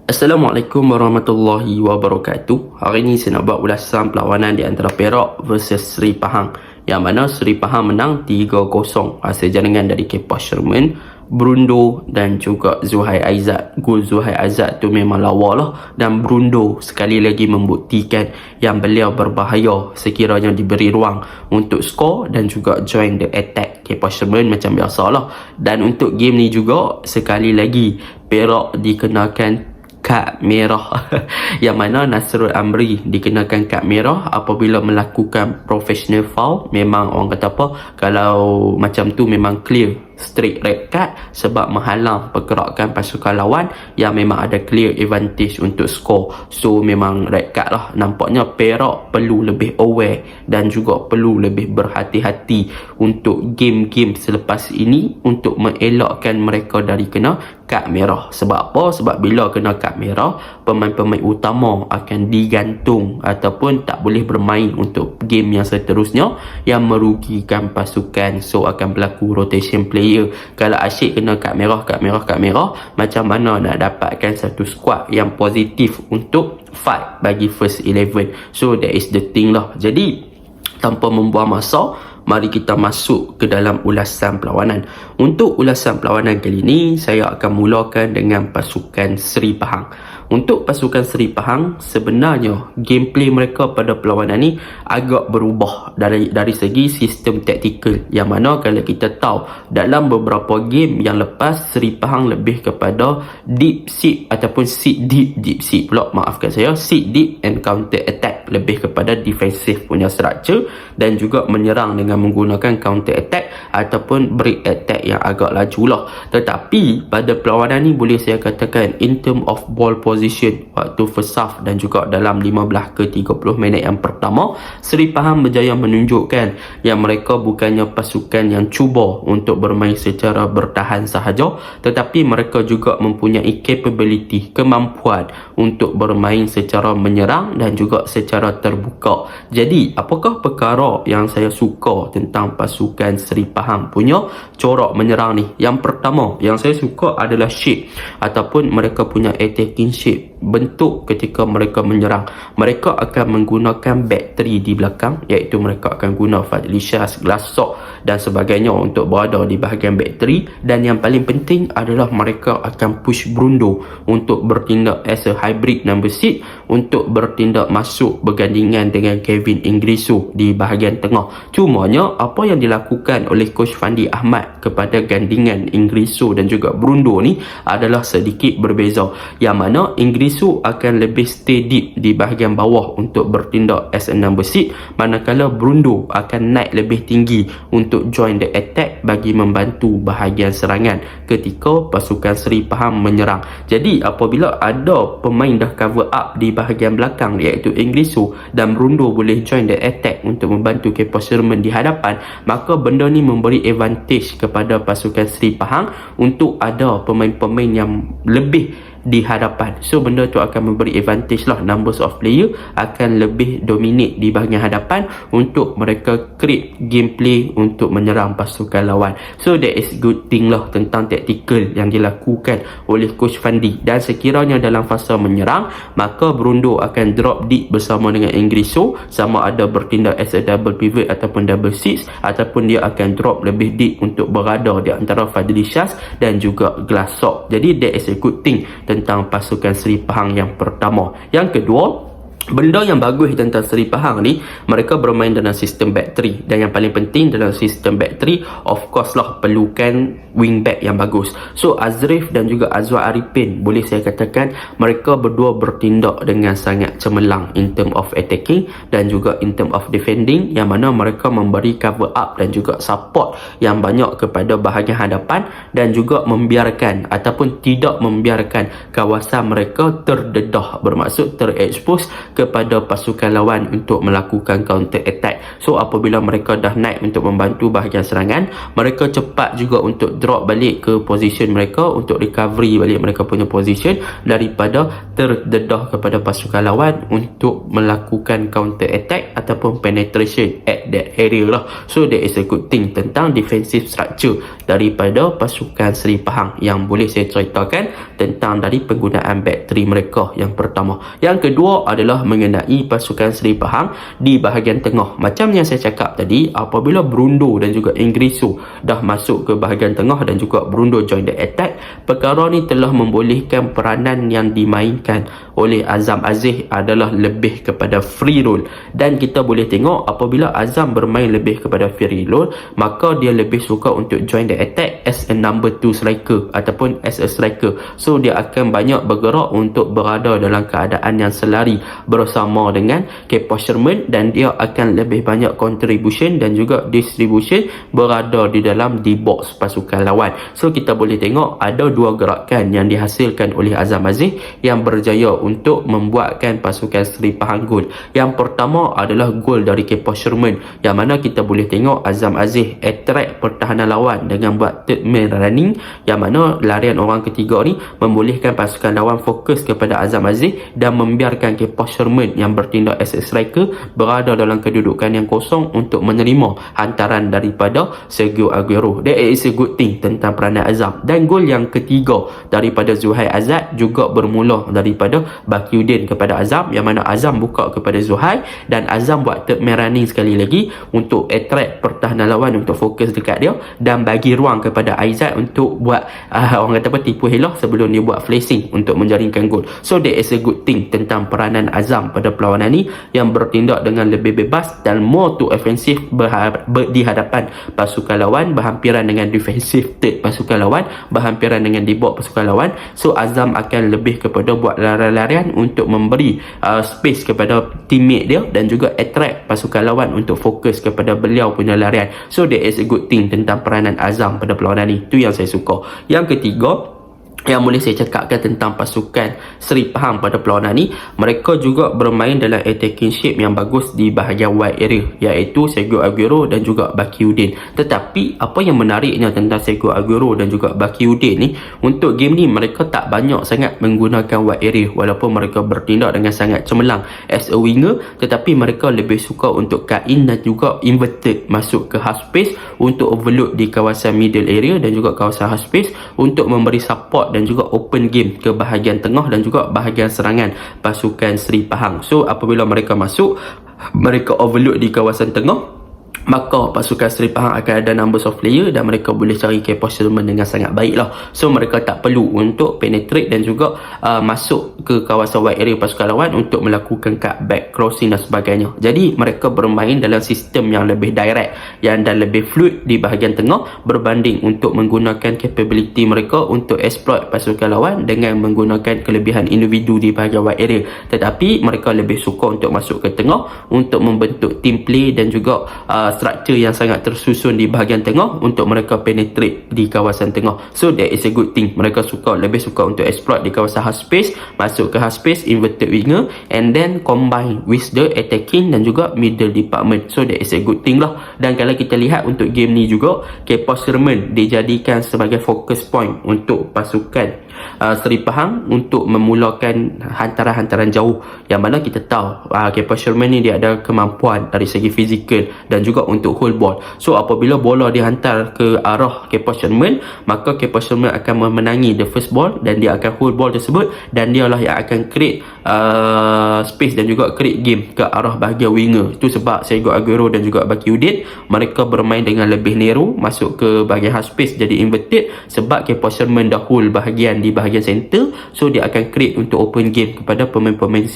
Assalamualaikum warahmatullahi wabarakatuh. Hari ini saya nak buat ulasan perlawanan di antara Perak versus Seri Pahang, yang mana Seri Pahang menang 3-0 hasil jaringan dari Kepa Sherman, Brundo dan juga Zuhair Aizat. Gol Zuhair Aizat tu memang lawa lah, dan Brundo sekali lagi membuktikan yang beliau berbahaya sekiranya diberi ruang untuk skor dan juga join the attack Kepa Sherman macam biasalah. Dan untuk game ni juga sekali lagi Perak dikenakan kad merah yang mana Nasrul Amri dikenakan kad merah apabila melakukan professional foul. Memang orang kata apa, kalau macam tu memang clear straight red card sebab menghalang pergerakan pasukan lawan yang memang ada clear advantage untuk skor. So memang red card lah. Nampaknya Perak perlu lebih aware dan juga perlu lebih berhati-hati untuk game-game selepas ini untuk mengelakkan mereka dari kena kad merah. Sebab apa? Sebab bila kena kad merah, pemain-pemain utama akan digantung ataupun tak boleh bermain untuk game yang seterusnya yang merugikan pasukan. So akan berlaku rotation player. Kalau asyik kena kad merah, macam mana nak dapatkan satu squad yang positif untuk fight bagi first 11? So that is the thing lah. Jadi tanpa membuang masa, mari kita masuk ke dalam ulasan perlawanan. Untuk ulasan perlawanan kali ini, saya akan mulakan dengan pasukan Seri Pahang. Untuk pasukan Seri Pahang, sebenarnya gameplay mereka pada perlawanan ni agak berubah dari segi sistem taktikal, yang mana kalau kita tahu dalam beberapa game yang lepas, Seri Pahang lebih kepada deep seat ataupun sit deep seat pula, maafkan saya, sit deep and counter attack, lebih kepada defensive punya structure dan juga menyerang dengan menggunakan counter attack ataupun break attack yang agak laju lah. Tetapi pada perlawanan ni boleh saya katakan in term of ball position waktu first half dan juga dalam 15 ke 30 minit yang pertama, Seri Pahang berjaya menunjukkan yang mereka bukannya pasukan yang cuba untuk bermain secara bertahan sahaja, tetapi mereka juga mempunyai capability, kemampuan untuk bermain secara menyerang dan juga secara terbuka. Jadi apakah perkara yang saya suka tentang pasukan Seri Pahang punya corak menyerang ni? Yang pertama yang saya suka adalah shape ataupun mereka punya attacking shape. Bentuk ketika mereka menyerang, mereka akan menggunakan back 3 di belakang, iaitu mereka akan guna Fadli Syaz, Glassok dan sebagainya untuk berada di bahagian back 3. Dan yang paling penting adalah mereka akan push Brundo untuk bertindak as a hybrid number 6, untuk bertindak masuk bergandingan dengan Kevin Ingriso di bahagian tengah. Cumanya apa yang dilakukan oleh Coach Fandi Ahmad kepada gandingan Ingriso dan juga Brundo ni adalah sedikit berbeza, yang mana Ingriso akan lebih stay deep di bahagian bawah untuk bertindak as a number 6, manakala Brundo akan naik lebih tinggi untuk join the attack bagi membantu bahagian serangan ketika pasukan Seri Pahang menyerang. Jadi apabila ada pemain dah cover up di bahagian belakang, iaitu Ingriso, dan Brundo boleh join the attack untuk membantu Kepa Sherman di hadapan, maka benda ni memberi advantage kepada pasukan Seri Pahang untuk ada pemain-pemain yang lebih di hadapan. So benda tu akan memberi advantage lah, numbers of player akan lebih dominate di bahagian hadapan untuk mereka create gameplay untuk menyerang pasukan lawan. So that is good thing lah tentang tactical yang dilakukan oleh Coach Fandi. Dan sekiranya dalam fasa menyerang, maka Brundo akan drop deep bersama dengan Ingriso, sama ada bertindak as a double pivot ataupun double 6, ataupun dia akan drop lebih deep untuk berada di antara Fadli Syaz dan juga Glassok. Jadi that is a good thing tentang pasukan Seri Pahang yang pertama. Yang kedua, benda yang bagus tentang Seri Pahang ni, mereka bermain dalam sistem back 3, dan yang paling penting dalam sistem back 3 of course lah perlukan wing back yang bagus. So Azrif dan juga Azwar Arifin, boleh saya katakan mereka berdua bertindak dengan sangat cemerlang in term of attacking dan juga in term of defending, yang mana mereka memberi cover up dan juga support yang banyak kepada bahagian hadapan dan juga membiarkan ataupun tidak membiarkan kawasan mereka terdedah, bermaksud terekspos kepada pasukan lawan untuk melakukan counter attack. So apabila mereka dah naik untuk membantu bahagian serangan, mereka cepat juga untuk drop balik ke position mereka, untuk recovery balik mereka punya position daripada terdedah kepada pasukan lawan untuk melakukan counter attack ataupun penetration at that area lah. So that is a good thing tentang defensive structure daripada pasukan Seri Pahang yang boleh saya ceritakan tentang dari penggunaan back three mereka yang pertama. Yang kedua adalah mengenai pasukan Seri Pahang di bahagian tengah. Macam yang saya cakap tadi, apabila Brundo dan juga Ingriso dah masuk ke bahagian tengah dan juga Brundo join the attack, perkara ni telah membolehkan peranan yang dimainkan oleh Azam Aziz adalah lebih kepada free roll. Dan kita boleh tengok apabila Azam bermain lebih kepada free roll, maka dia lebih suka untuk join the attack as a number 2 striker ataupun as a striker. So dia akan banyak bergerak untuk berada dalam keadaan yang selari bersama dengan Kepa Sherman, dan dia akan lebih banyak contribution dan juga distribution berada di dalam di box pasukan lawan. So kita boleh tengok ada dua gerakan yang dihasilkan oleh Azam Aziz yang berjaya untuk membuatkan pasukan Seri Pahang gol. Yang pertama adalah gol dari Kepa Sherman, yang mana kita boleh tengok Azam Aziz attract pertahanan lawan dengan buat third man running, yang mana larian orang ketiga ni membolehkan pasukan lawan fokus kepada Azam Aziz dan membiarkan Kepa Sherman yang bertindak as a striker berada dalam kedudukan yang kosong untuk menerima hantaran daripada Sergio Aguero. That is a good thing tentang peranan Azam. Dan gol yang ketiga daripada Zuhair Azad juga bermula daripada Bakiuddin kepada Azam, yang mana Azam buka kepada Zuhair dan Azam buat third man running sekali lagi untuk attract pertahanan lawan untuk fokus dekat dia dan bagi ruang kepada Aizat untuk buat orang kata apa, tipu helah sebelum dia buat flashing untuk menjaringkan gol. So that is a good thing tentang peranan Azam pada perlawanan ni, yang bertindak dengan lebih bebas dan more to offensive di hadapan pasukan lawan, berhampiran dengan defensive third pasukan lawan, berhampiran dengan di box pasukan lawan. So Azam akan lebih kepada buat larian-larian untuk memberi space kepada teammate dia dan juga attract pasukan lawan untuk fokus kepada beliau punya larian. So that is a good thing tentang peranan Azam pada perlawanan ni. Itu yang saya suka. Yang ketiga yang boleh saya cakapkan tentang pasukan Seri Pahang pada perlawanan ni, mereka juga bermain dalam attacking shape yang bagus di bahagian wide area, iaitu Sergio Aguero dan juga Bakiuddin. Tetapi apa yang menariknya tentang Sergio Aguero dan juga Bakiuddin ni, untuk game ni mereka tak banyak sangat menggunakan wide area, walaupun mereka bertindak dengan sangat cemerlang as a winger, tetapi mereka lebih suka untuk cut in dan juga inverted masuk ke half space untuk overload di kawasan middle area dan juga kawasan half space untuk memberi support dan juga open game ke bahagian tengah dan juga bahagian serangan pasukan Seri Pahang. So apabila mereka masuk, mereka overload di kawasan tengah, maka pasukan Seri Pahang akan ada numbers of player dan mereka boleh cari Kepa Sherman dengan sangat baik lah. So mereka tak perlu untuk penetrate dan juga masuk ke kawasan wide area pasukan lawan untuk melakukan cutback, crossing dan sebagainya. Jadi mereka bermain dalam sistem yang lebih direct dan lebih fluid di bahagian tengah berbanding untuk menggunakan capability mereka untuk exploit pasukan lawan dengan menggunakan kelebihan individu di bahagian wide area. Tetapi mereka lebih suka untuk masuk ke tengah untuk membentuk team play dan juga structure yang sangat tersusun di bahagian tengah untuk mereka penetrate di kawasan tengah. So that is a good thing. Mereka lebih suka untuk exploit di kawasan half space, masuk ke half space, inverted winger, and then combine with the attacking dan juga middle department. So that is a good thing lah. Dan kalau kita lihat untuk game ni juga, Kepa Sherman dijadikan sebagai focus point untuk pasukan Seri Pahang untuk memulakan hantaran-hantaran jauh, yang mana kita tahu Kepa Sherman ni dia ada kemampuan dari segi fizikal dan juga untuk hold ball. So apabila bola dihantar ke arah Kepa Sherman, maka Kepa Sherman akan memenangi the first ball dan dia akan hold ball tersebut, dan dialah yang akan create space dan juga create game ke arah bahagian winger. Itu sebab Sergio Aguero dan juga Bakiuddin mereka bermain dengan lebih narrow, masuk ke bahagian half space jadi inverted, sebab Kepa Sherman dah hold bahagian di bahagian center. So dia akan create untuk open game kepada pemain-pemain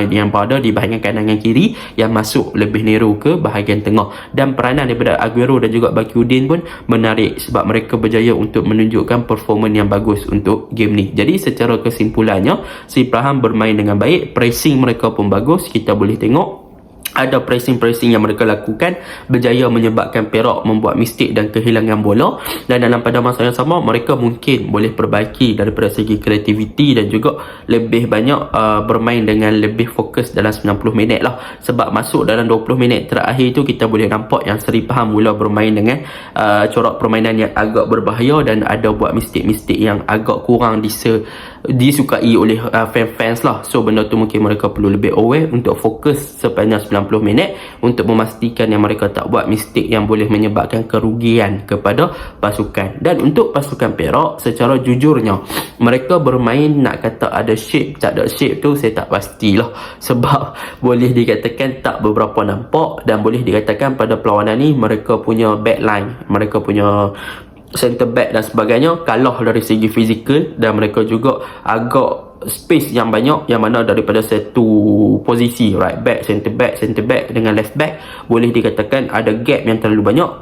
yang berada di bahagian kanan dan kiri yang masuk lebih narrow ke bahagian tengah. Dan peranan daripada Aguero dan juga Bakiuddin pun menarik sebab mereka berjaya untuk menunjukkan performance yang bagus untuk game ni. Jadi secara kesimpulannya, Seri Pahang bermain dengan baik, pressing mereka pun bagus. Kita boleh tengok ada pressing-pressing yang mereka lakukan berjaya menyebabkan Perak membuat mistik dan kehilangan bola, dan dalam pada masa yang sama mereka mungkin boleh perbaiki daripada segi kreativiti dan juga lebih banyak bermain dengan lebih fokus dalam 90 minit lah. Sebab masuk dalam 20 minit terakhir tu kita boleh nampak yang Seri Pahang mula bermain dengan corak permainan yang agak berbahaya dan ada buat mistik-mistik yang agak kurang disukai oleh fans-fans lah. So benda tu mungkin mereka perlu lebih aware untuk fokus sepanjang 90 minit untuk memastikan yang mereka tak buat mistik yang boleh menyebabkan kerugian kepada pasukan. Dan untuk pasukan Perak, secara jujurnya mereka bermain nak kata ada shape tak ada shape tu saya tak pastilah, sebab boleh dikatakan tak beberapa nampak, dan boleh dikatakan pada perlawanan ni mereka punya backline, mereka punya center back dan sebagainya kalah dari segi fizikal, dan mereka juga agak space yang banyak, yang mana daripada satu posisi right back, center back dengan left back boleh dikatakan ada gap yang terlalu banyak,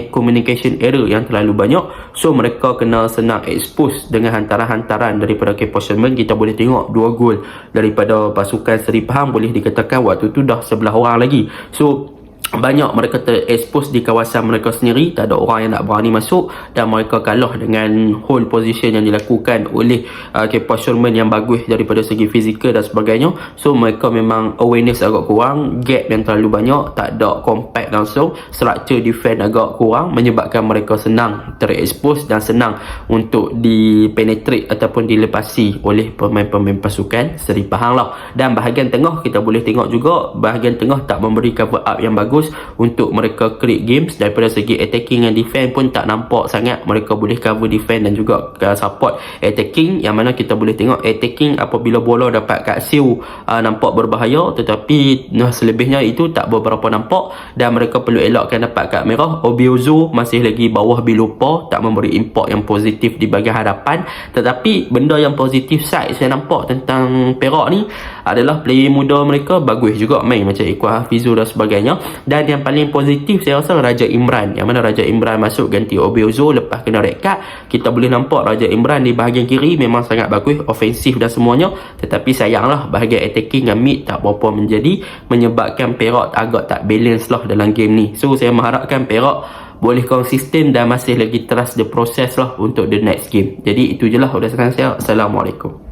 communication error yang terlalu banyak. So mereka kena senang expose dengan hantaran-hantaran daripada Kepa Sherman. Kita boleh tengok 2 gol daripada pasukan Seri Pahang boleh dikatakan waktu tu dah sebelah orang lagi. So banyak mereka terekspos di kawasan mereka sendiri, tak ada orang yang nak berani masuk, dan mereka kalah dengan hold position yang dilakukan oleh Kepa Sherman yang bagus daripada segi fizikal dan sebagainya. So mereka memang awareness agak kurang, gap yang terlalu banyak, tak ada compact langsung, structure defense agak kurang, menyebabkan mereka senang terekspos dan senang untuk dipenetrate ataupun dilepasi oleh pemain-pemain pasukan Seri Pahang lah. Dan bahagian tengah kita boleh tengok juga, bahagian tengah tak memberi cover up yang bagus untuk mereka create games. Daripada segi attacking dan defense pun tak nampak sangat mereka boleh cover defense dan juga support attacking, yang mana kita boleh tengok attacking apabila bola dapat kat siu nampak berbahaya, tetapi selebihnya itu tak beberapa nampak, dan mereka perlu elakkan dapat kad merah. Obiozo masih lagi bawah Bilopa, tak memberi impact yang positif di bahagian hadapan. Tetapi benda yang positif side saya nampak tentang Perak ni adalah player muda mereka bagus juga main, macam Iqbal Hafizu dan sebagainya. Dan yang paling positif saya rasa Raja Imran, yang mana Raja Imran masuk ganti Obiozo lepas kena red card. Kita boleh nampak Raja Imran di bahagian kiri memang sangat bagus, ofensif dan semuanya, tetapi sayanglah bahagian attacking dan mid tak berapa menjadi, menyebabkan Perak agak tak balance lah dalam game ni. So saya mengharapkan Perak boleh konsisten dan masih lagi trust the process lah untuk the next game. Jadi itu je lah ulasan saya. Assalamualaikum.